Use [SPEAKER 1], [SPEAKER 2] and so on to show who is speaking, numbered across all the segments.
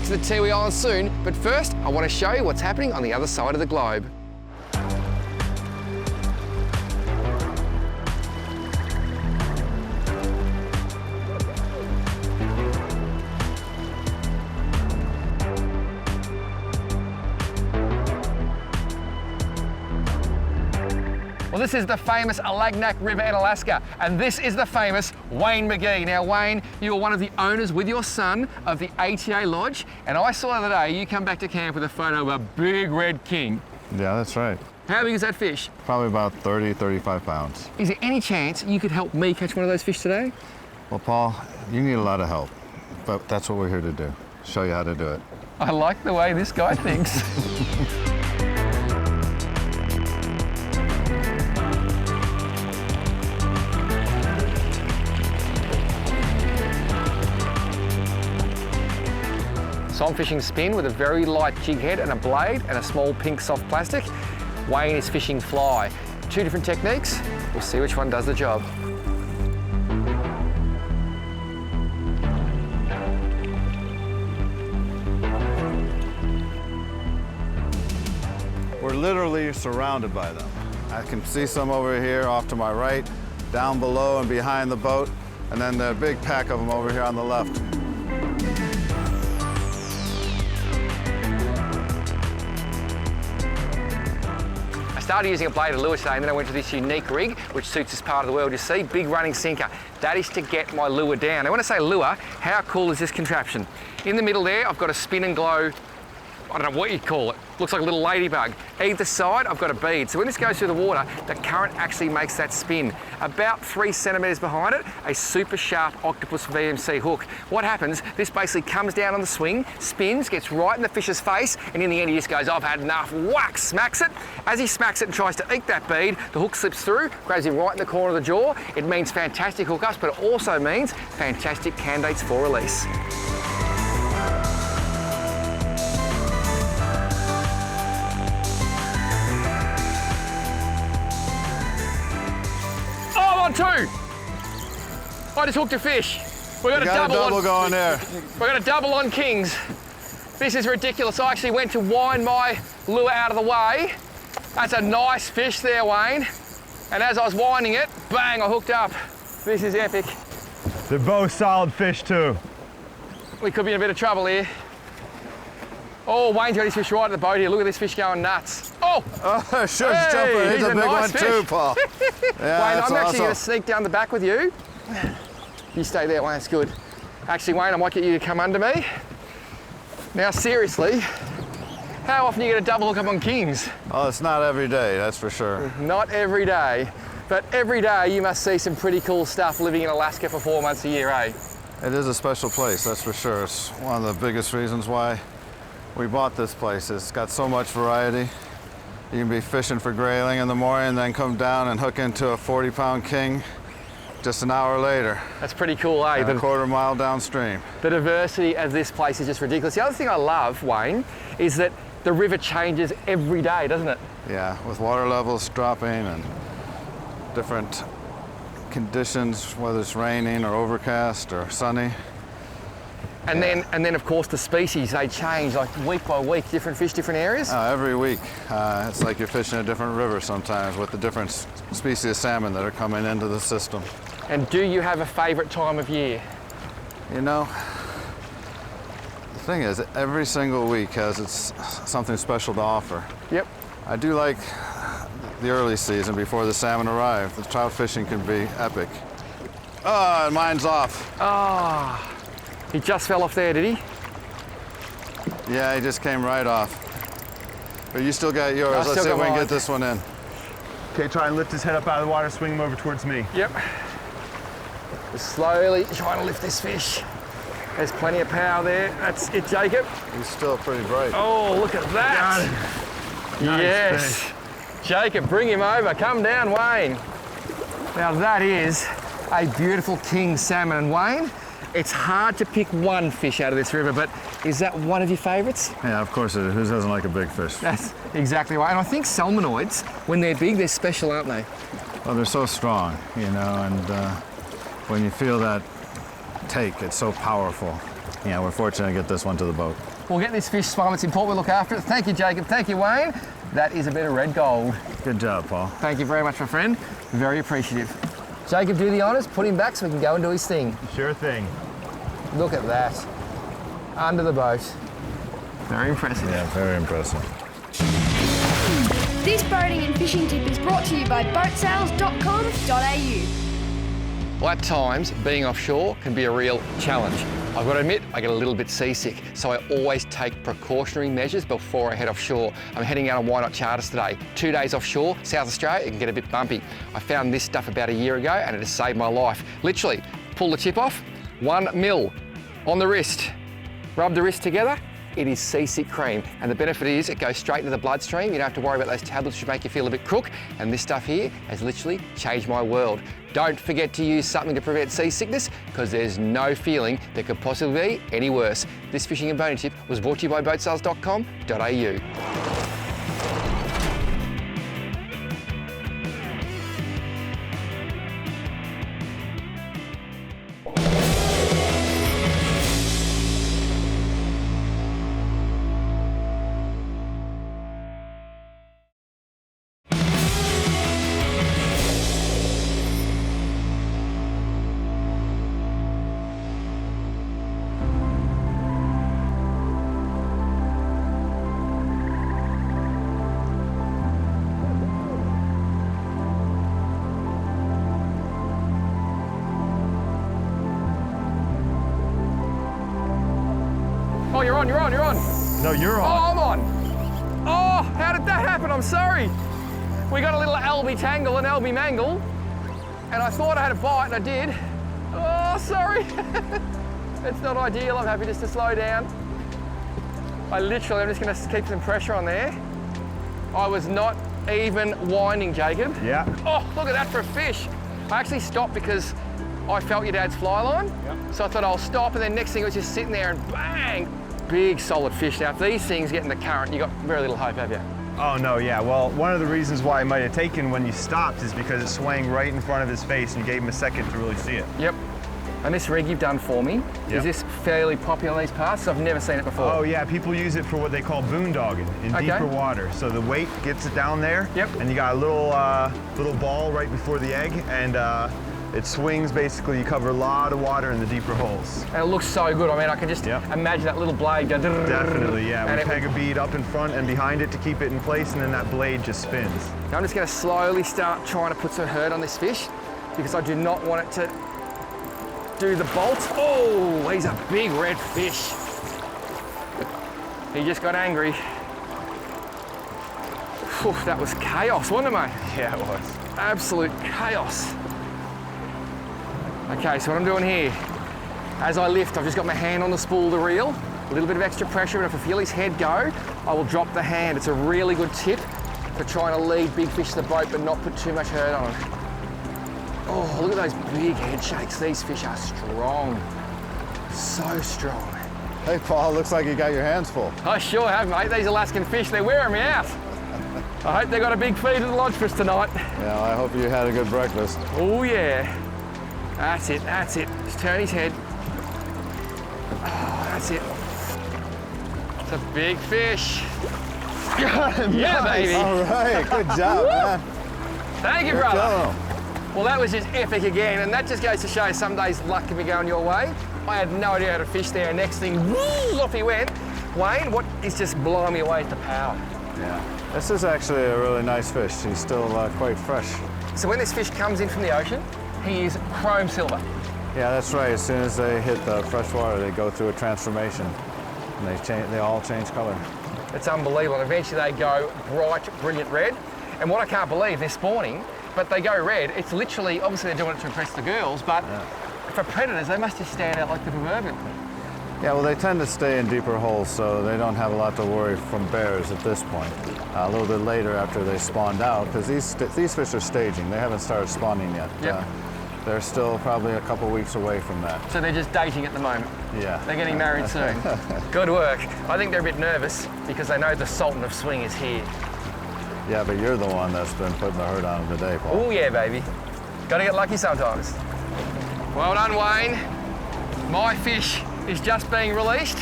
[SPEAKER 1] back to the Tiwi Islands soon, but first I want to show you what's happening on the other side of the globe. Well, this is the famous Alagnak River in Alaska, and this is the famous Wayne McGee. Now, Wayne, you are one of the owners with your son of the ATA Lodge, and I saw the other day you come back to camp with a photo of a big red king.
[SPEAKER 2] Yeah, that's right.
[SPEAKER 1] How big is that fish?
[SPEAKER 2] Probably about 30, 35 pounds.
[SPEAKER 1] Is there any chance you could help me catch one of those fish today?
[SPEAKER 2] Well, Paul, you need a lot of help, but that's what we're here to do, show you how to do it.
[SPEAKER 1] I like the way this guy thinks. So I'm fishing spin with a very light jig head and a blade and a small pink soft plastic. Wayne is fishing fly. Two different techniques. We'll see which one does the job.
[SPEAKER 2] We're literally surrounded by them. I can see some over here off to my right, down below and behind the boat, and then the big pack of them over here on the left.
[SPEAKER 1] I started using a bladed lure today, and then I went to this unique rig, which suits this part of the world. You see, big running sinker. That is to get my lure down. Now, when I say lure, how cool is this contraption? In the middle there, I've got a spin and glow, I don't know what you call it. Looks like a little ladybug. Either side, I've got a bead. So when this goes through the water, the current actually makes that spin. About 3 centimeters behind it, a super sharp octopus VMC hook. What happens, this basically comes down on the swing, spins, gets right in the fish's face, and in the end he just goes, I've had enough, whack, smacks it. As he smacks it and tries to eke that bead, the hook slips through, grabs him right in the corner of the jaw. It means fantastic hookups, but it also means fantastic candidates for release. On two. I just hooked a fish. We got a double
[SPEAKER 2] going there.
[SPEAKER 1] We got a double on kings. This is ridiculous. I actually went to wind my lure out of the way. That's a nice fish there, Wayne. And as I was winding it, bang, I hooked up. This is epic.
[SPEAKER 3] They're both solid fish too.
[SPEAKER 1] We could be in a bit of trouble here. Oh, Wayne's got his fish right at the boat here. Look at this fish going nuts. Oh!
[SPEAKER 2] Sure,
[SPEAKER 1] hey,
[SPEAKER 2] jumper. He's a big
[SPEAKER 1] nice
[SPEAKER 2] one too, Paul. Yeah,
[SPEAKER 1] Wayne, I'm actually going to sneak down the back with you. You stay there, Wayne, that's good. Actually, Wayne, I might get you to come under me. Now, seriously, how often do you get a double hook up on kings?
[SPEAKER 2] Oh, it's not every day, that's for sure.
[SPEAKER 1] Not every day, but every day you must see some pretty cool stuff living in Alaska for 4 months a year, eh?
[SPEAKER 2] It is a special place, that's for sure. It's one of the biggest reasons why we bought this place. It's got so much variety. You can be fishing for grayling in the morning and then come down and hook into a 40-pound king just an hour later.
[SPEAKER 1] That's pretty cool, eh?
[SPEAKER 2] A quarter mile downstream.
[SPEAKER 1] The diversity of this place is just ridiculous. The other thing I love, Wayne, is that the river changes every day, doesn't it?
[SPEAKER 2] Yeah, with water levels dropping and different conditions, whether it's raining or overcast or sunny.
[SPEAKER 1] And then of course the species, they change like week by week, different fish, different areas?
[SPEAKER 2] Every week. It's like you're fishing a different river sometimes with the different species of salmon that are coming into the system.
[SPEAKER 1] And do you have a favorite time of year?
[SPEAKER 2] You know, the thing is, every single week has something special to offer.
[SPEAKER 1] Yep.
[SPEAKER 2] I do like the early season before the salmon arrive. The trout fishing can be epic. Oh, and mine's off.
[SPEAKER 1] Ah. He just fell off there, did he?
[SPEAKER 2] Yeah, he just came right off. But you still got yours. Let's see if we can get this one in.
[SPEAKER 3] Okay, try and lift his head up out of the water, swing him over towards me.
[SPEAKER 1] Yep. Just slowly trying to lift this fish. There's plenty of power there. That's it, Jacob.
[SPEAKER 2] He's still pretty bright.
[SPEAKER 1] Oh, look at that.
[SPEAKER 3] Nice
[SPEAKER 1] yes.
[SPEAKER 3] fish.
[SPEAKER 1] Jacob, bring him over. Come down, Wayne. Now that is a beautiful king salmon. And Wayne, it's hard to pick one fish out of this river, but is that one of your favourites?
[SPEAKER 2] Yeah, of course it is. Who doesn't like a big fish?
[SPEAKER 1] That's exactly right. And I think salmonoids, when they're big, they're special, aren't they?
[SPEAKER 2] Well, they're so strong, you know, and when you feel that take, it's so powerful. Yeah, we're fortunate to get this one to the boat.
[SPEAKER 1] We'll get this fish swum. It's important we look after it. Thank you, Jacob. Thank you, Wayne. That is a bit of red gold.
[SPEAKER 2] Good job, Paul.
[SPEAKER 1] Thank you very much, my friend. Very appreciative. Jacob, do the honours. Put him back so we can go and do his thing.
[SPEAKER 3] Sure thing.
[SPEAKER 1] Look at that. Under the boat. Very impressive.
[SPEAKER 2] Yeah, very impressive.
[SPEAKER 4] This boating and fishing tip is brought to you by boatsales.com.au.
[SPEAKER 1] Well, at times, being offshore can be a real challenge. I've got to admit, I get a little bit seasick, so I always take precautionary measures before I head offshore. I'm heading out on Why Not Charters today. 2 days offshore, South Australia, it can get a bit bumpy. I found this stuff about a year ago and it has saved my life. Literally, pull the tip off, 1 mil on the wrist. Rub the wrist together, it is seasick cream. And the benefit is it goes straight into the bloodstream. You don't have to worry about those tablets which make you feel a bit crook. And this stuff here has literally changed my world. Don't forget to use something to prevent seasickness because there's no feeling that could possibly be any worse. This fishing and boating tip was brought to you by boatsales.com.au. Oh, you're on.
[SPEAKER 3] No, you're
[SPEAKER 1] Oh,
[SPEAKER 3] on.
[SPEAKER 1] I'm on. Oh, how did that happen? I'm sorry. We got a little LB tangle and LB mangle, and I thought I had a bite, and I did. Oh, sorry. It's not ideal. I'm happy just to slow down. I'm just going to keep some pressure on there. I was not even winding, Jacob.
[SPEAKER 3] Yeah.
[SPEAKER 1] Oh, look at that for a fish. I actually stopped because I felt your dad's fly line.
[SPEAKER 3] Yep.
[SPEAKER 1] So I thought I'll stop, and then next thing it was just sitting there and bang, big solid fish. Now if these things get in the current, you got very little hope, have you?
[SPEAKER 3] Oh no, yeah. Well, one of the reasons why I might have taken when you stopped is because it swang right in front of his face and you gave him a second to really see it.
[SPEAKER 1] Yep. And this rig you've done for me,
[SPEAKER 3] Yep.
[SPEAKER 1] is this fairly popular in these parts? I've never seen it before.
[SPEAKER 3] Oh yeah, people use it for what they call boondogging in
[SPEAKER 1] Okay.
[SPEAKER 3] deeper water. So the weight gets it down there,
[SPEAKER 1] Yep.
[SPEAKER 3] and you got a little ball right before the egg, and it swings. Basically, you cover a lot of water in the deeper holes.
[SPEAKER 1] And it looks so good. I mean, I can just
[SPEAKER 3] Yep.
[SPEAKER 1] imagine that little blade go.
[SPEAKER 3] Definitely, yeah.
[SPEAKER 1] And
[SPEAKER 3] We
[SPEAKER 1] it
[SPEAKER 3] peg a bead up in front and behind it to keep it in place, and then that blade just spins.
[SPEAKER 1] I'm just going to slowly start trying to put some hurt on this fish because I do not want it to do the bolt. Oh, he's a big red fish. He just got angry. Whew, that was chaos, wasn't it, mate?
[SPEAKER 3] Yeah, it was.
[SPEAKER 1] Absolute chaos. Okay, so what I'm doing here, as I lift, I've just got my hand on the spool of the reel, a little bit of extra pressure, and if I feel his head go, I will drop the hand. It's a really good tip for trying to lead big fish to the boat but not put too much hurt on them. Oh, look at those big head shakes. These fish are strong. So strong.
[SPEAKER 2] Hey, Paul, looks like you got your hands full.
[SPEAKER 1] I sure have, mate. These Alaskan fish, they're wearing me out. I hope they got a big feed at the lodge for us tonight.
[SPEAKER 2] Yeah, well, I hope you had a good breakfast.
[SPEAKER 1] Oh, yeah. That's it, that's it. Just turn his head. Oh, that's it. It's a big fish. Yeah, baby.
[SPEAKER 2] All right, good job, man.
[SPEAKER 1] Thank you,
[SPEAKER 2] You're
[SPEAKER 1] brother.
[SPEAKER 2] killing 'em.
[SPEAKER 1] Well, that was just epic again, and that just goes to show some days luck can be going your way. I had no idea how to fish there. Next thing, woo, off he went. Wayne, what is just blowing me away is the power.
[SPEAKER 2] Yeah, this is actually a really nice fish. He's still quite fresh.
[SPEAKER 1] So when this fish comes in from the ocean, he is chrome silver.
[SPEAKER 2] Yeah, that's right. As soon as they hit the fresh water, they go through a transformation, and they all change color.
[SPEAKER 1] It's unbelievable. And eventually they go bright, brilliant red. And what I can't believe, they're spawning, but they go red. It's literally, obviously they're doing it to impress the girls, but for predators, they must just stand out like the proverbial.
[SPEAKER 2] Yeah, well, they tend to stay in deeper holes, so they don't have a lot to worry from bears at this point. A little bit later after they spawned out, because these fish are staging. They haven't started spawning yet.
[SPEAKER 1] Yep.
[SPEAKER 2] They're still probably a couple weeks away from that.
[SPEAKER 1] So they're just dating at the moment.
[SPEAKER 2] Yeah.
[SPEAKER 1] They're getting married soon. Good work. I think they're a bit nervous because they know the Sultan of Swing is here.
[SPEAKER 2] Yeah, but you're the one that's been putting the hurt on them today, Paul.
[SPEAKER 1] Oh yeah, baby. Gotta get lucky sometimes. Well done, Wayne. My fish is just being released.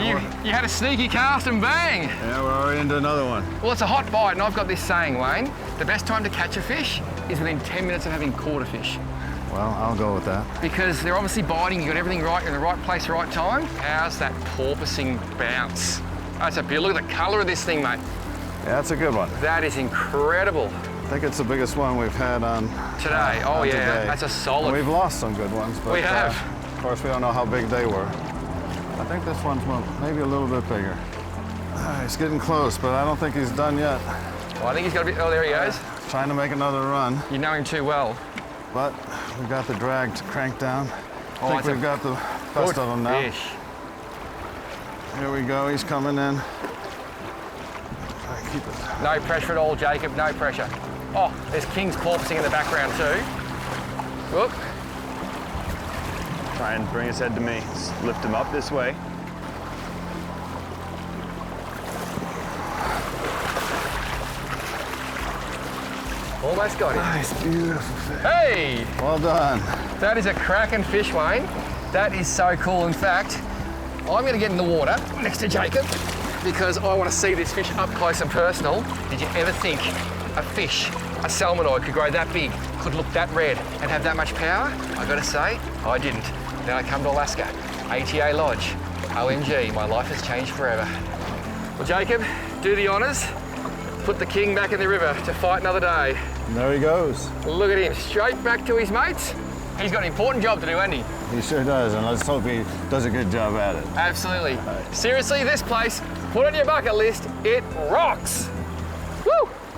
[SPEAKER 1] You had a sneaky cast and bang.
[SPEAKER 2] Yeah, we're already into another one.
[SPEAKER 1] Well, it's a hot bite, and I've got this saying, Wayne, the best time to catch a fish is within 10 minutes of having caught a fish.
[SPEAKER 2] Well, I'll go with that.
[SPEAKER 1] Because they're obviously biting, you got everything right, you're in the right place, the right time. How's that porpoising bounce? That's a beauty. Look at the colour of this thing, mate.
[SPEAKER 2] Yeah, that's a good one.
[SPEAKER 1] That is incredible.
[SPEAKER 2] I think it's the biggest one we've had on
[SPEAKER 1] Today. Oh,
[SPEAKER 2] on
[SPEAKER 1] yeah,
[SPEAKER 2] today.
[SPEAKER 1] that's a solid.
[SPEAKER 2] And we've lost some good ones, but
[SPEAKER 1] We have.
[SPEAKER 2] of course, we don't know how big they were. I think this one's maybe a little bit bigger. He's getting close, but I don't think he's done yet.
[SPEAKER 1] Well, I think he's got a bit. Oh, there he goes.
[SPEAKER 2] Trying to make another run,
[SPEAKER 1] You know him too well.
[SPEAKER 2] but we've got the drag to crank down.
[SPEAKER 1] Oh,
[SPEAKER 2] I think
[SPEAKER 1] it's a
[SPEAKER 2] we've got the best
[SPEAKER 1] Good
[SPEAKER 2] of them now.
[SPEAKER 1] fish.
[SPEAKER 2] Here we go, he's coming in. Try and keep it.
[SPEAKER 1] No pressure at all, Jacob. No pressure. Oh, there's king's porpoising in the background too. Look.
[SPEAKER 3] Try and bring his head to me. Just lift him up this way.
[SPEAKER 1] Almost got him.
[SPEAKER 2] Nice, beautiful fish.
[SPEAKER 1] Hey!
[SPEAKER 2] Well done.
[SPEAKER 1] That is a cracking fish, Wayne. That is so cool. In fact, I'm going to get in the water next to Jacob because I want to see this fish up close and personal. Did you ever think a fish, a salmonoid, could grow that big, could look that red and have that much power? I got to say, I didn't. Then I come to Alaska, ATA Lodge, OMG, my life has changed forever. Well, Jacob, do the honours. Put the king back in the river to fight another day.
[SPEAKER 2] And there he goes.
[SPEAKER 1] Look at him, straight back to his mates. He's got an important job to do, hasn't he?
[SPEAKER 2] He sure does, and let's hope he does a good job at it.
[SPEAKER 1] Absolutely. Seriously, this place, put it on your bucket list, it rocks. Woo!